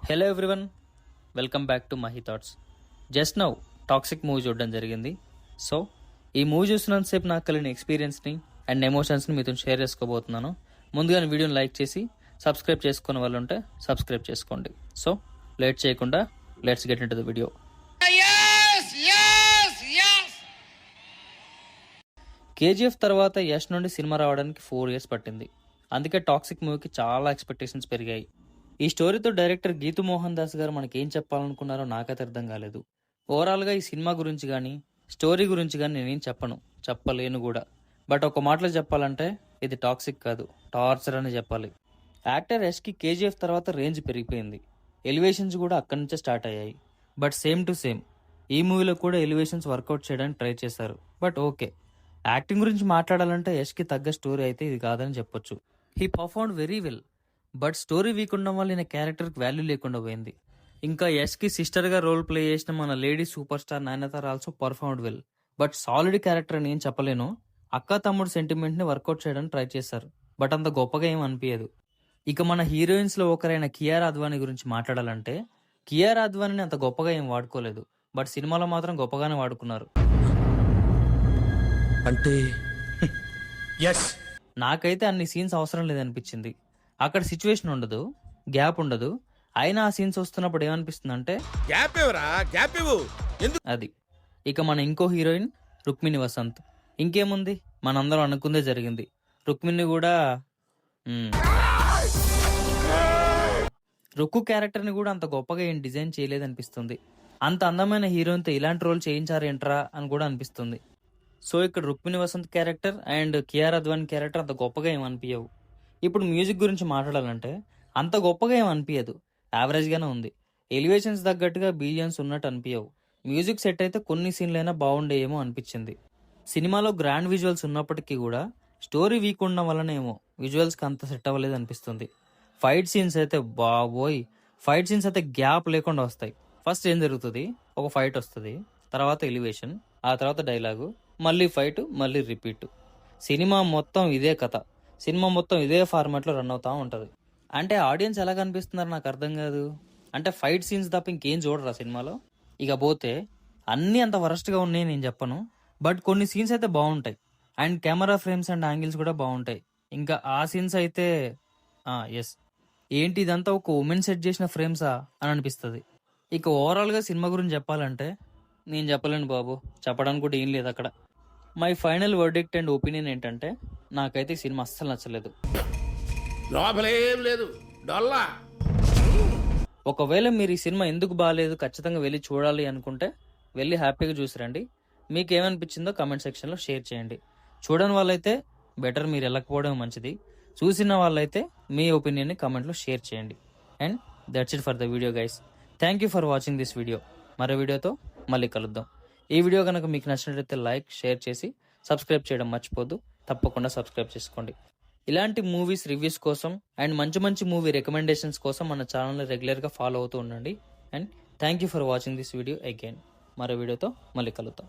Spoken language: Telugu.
Hello everyone, welcome back to Mahi thoughts. Just now toxic movie చూడడం జరిగింది. సో ఈ మూవీ చూసినంతసేపు నాకు కలిగిన ఎక్స్పీరియన్స్ని అండ్ ఎమోషన్స్ని మీతో షేర్ చేసుకోబోతున్నాను. ముందుగా వీడియోని లైక్ చేసి సబ్స్క్రైబ్ చేసుకునే వాళ్ళు ఉంటే సబ్స్క్రైబ్ చేసుకోండి. సో లేట్ చేయకుండా let's get into the video. KGF తర్వాత యష్ నుండి సినిమా రావడానికి 4 years పట్టింది. అందుకే టాక్సిక్ మూవీకి చాలా ఎక్స్పెక్టేషన్స్ పెరిగాయి. ఈ స్టోరీతో డైరెక్టర్ గీతు మోహన్ దాస్ గారు మనకి ఏం చెప్పాలనుకున్నారో నాకైతే అర్థం కాలేదు. ఓవరాల్గా ఈ సినిమా గురించి కానీ స్టోరీ గురించి కానీ నేనేం చెప్పలేను కూడా. బట్ ఒక మాటలో చెప్పాలంటే ఇది టాక్సిక్ కాదు, టార్చర్ అని చెప్పాలి. యాక్టర్ యష్కి కేజీఎఫ్ తర్వాత రేంజ్ పెరిగిపోయింది. ఎలివేషన్స్ కూడా అక్కడి నుంచే స్టార్ట్ అయ్యాయి. బట్ సేమ్ టు సేమ్ ఈ మూవీలో కూడా ఎలివేషన్స్ వర్కౌట్ చేయడానికి ట్రై చేశారు. బట్ ఓకే, యాక్టింగ్ గురించి మాట్లాడాలంటే యష్కి తగ్గ స్టోరీ అయితే ఇది కాదని చెప్పొచ్చు. He performed very well. But story week ఉండడం వల్ల ఈయన క్యారెక్టర్కి వాల్యూ లేకుండా పోయింది. ఇంకా యష్కి సిస్టర్గా రోల్ ప్లే చేసిన మన lady super star Nayanthara also performed well. But solid character అని ఏం చెప్పలేను. అక్క తమ్ముడు సెంటిమెంట్ని వర్కౌట్ చేయడానికి ట్రై చేశారు. బట్ అంత గొప్పగా ఏం అనిపించదు. ఇక మన హీరోయిన్స్లో ఒకరైన కియారా అద్వానీ గురించి మాట్లాడాలంటే కియారా అద్వానీని అంత గొప్పగా ఏం వాడుకోలేదు. బట్ సినిమాలో మాత్రం గొప్పగానే వాడుకున్నారు. అంటే నాకైతే అన్ని సీన్స్ అవసరం లేదనిపించింది. అక్కడ సిచ్యువేషన్ ఉండదు, గ్యాప్ ఉండదు. అయినా ఆ సీన్స్ వస్తున్నప్పుడు ఏమనిపిస్తుంది అంటే అది. ఇక మన ఇంకో హీరోయిన్ రుక్మిణి వసంత్. ఇంకేముంది, మనందరం అనుకుందే జరిగింది. రుక్మిణి కూడా రుక్కు క్యారెక్టర్ని కూడా అంత గొప్పగా ఏం డిజైన్ చేయలేదనిపిస్తుంది. అంత అందమైన హీరోయిన్తో ఇలాంటి రోల్ చేయించారేంట్రా అని కూడా అనిపిస్తుంది. సో ఇక్కడ Rukmini Vasanth character and Kiara Advani character అంత గొప్పగా ఏమనిపించవు. ఇప్పుడు మ్యూజిక్ గురించి మాట్లాడాలంటే అంత గొప్పగా ఏమనిపించదు, యావరేజ్గానే ఉంది. ఎలివేషన్స్ తగ్గట్టుగా బీజిఎమ్స్ ఉన్నట్టు అనిపించవు. మ్యూజిక్ సెట్ అయితే కొన్ని సీన్లైనా బాగుండేమో అనిపించింది. సినిమాలో గ్రాండ్ విజువల్స్ ఉన్నప్పటికీ కూడా స్టోరీ వీక్ ఉండడం వల్లనేమో విజువల్స్కి అంత సెట్ అవ్వలేదు అనిపిస్తుంది. ఫైట్ సీన్స్ అయితే ఫైట్ సీన్స్ అయితే గ్యాప్ లేకుండా వస్తాయి. ఫస్ట్ ఏం జరుగుతుంది, ఒక ఫైట్ వస్తుంది, తర్వాత ఎలివేషన్, ఆ తర్వాత డైలాగు, మళ్ళీ ఫైట్, మళ్ళీ రిపీట్. సినిమా మొత్తం ఇదే కథ, సినిమా మొత్తం ఇదే ఫార్మాట్లో రన్ అవుతూ ఉంటుంది. అంటే ఆడియన్స్ ఎలా కనిపిస్తున్నారు నాకు అర్థం కాదు. అంటే ఫైట్ సీన్స్ తప్ప ఇంకేం చూడరా సినిమాలో? ఇక పోతే అన్నీ అంత వరస్ట్గా ఉన్నాయి నేను చెప్పను, బట్ కొన్ని సీన్స్ అయితే బాగుంటాయి. And camera frames and angles కూడా బాగుంటాయి. ఇంకా ఆ సీన్స్ అయితే ఎస్, ఏంటి ఇదంతా ఒక ఉమెన్ సెట్ చేసిన ఫ్రేమ్సా అని అనిపిస్తుంది. ఇక ఓవరాల్గా సినిమా గురించి చెప్పాలంటే నేను చెప్పలేను బాబు, చెప్పడానికి కూడా ఏం లేదు అక్కడ. My final verdict and opinion ఏంటంటే నాకైతే ఈ సినిమా అస్సలు నచ్చలేదు. ఒకవేళ మీరు ఈ సినిమా ఎందుకు బాగాలేదు ఖచ్చితంగా వెళ్ళి చూడాలి అనుకుంటే వెళ్ళి హ్యాపీగా చూసిరండి. మీకు ఏమనిపించిందో కామెంట్ సెక్షన్లో షేర్ చేయండి. చూడని వాళ్ళైతే బెటర్ మీరు వెళ్ళకపోవడం మంచిది. చూసిన వాళ్ళైతే మీ ఒపీనియన్ని కామెంట్లో షేర్ చేయండి. And that's it for the video guys. Thank you for watching this video. మరో వీడియోతో మళ్ళీ కలుద్దాం. ఈ వీడియో కనుక మీకు నచ్చినట్లయితే లైక్, షేర్ చేసి సబ్స్క్రైబ్ చేయడం మర్చిపోద్దు. తప్పకుండా సబ్స్క్రైబ్ చేసుకోండి. ఇలాంటి మూవీస్ రివ్యూస్ కోసం అండ్ మంచి మంచి మూవీ రికమెండేషన్స్ కోసం మన ఛానల్ని రెగ్యులర్గా ఫాలో అవుతూ ఉండండి. And thank you for watching this video again. మరో వీడియోతో మళ్ళీ కలుద్దాం.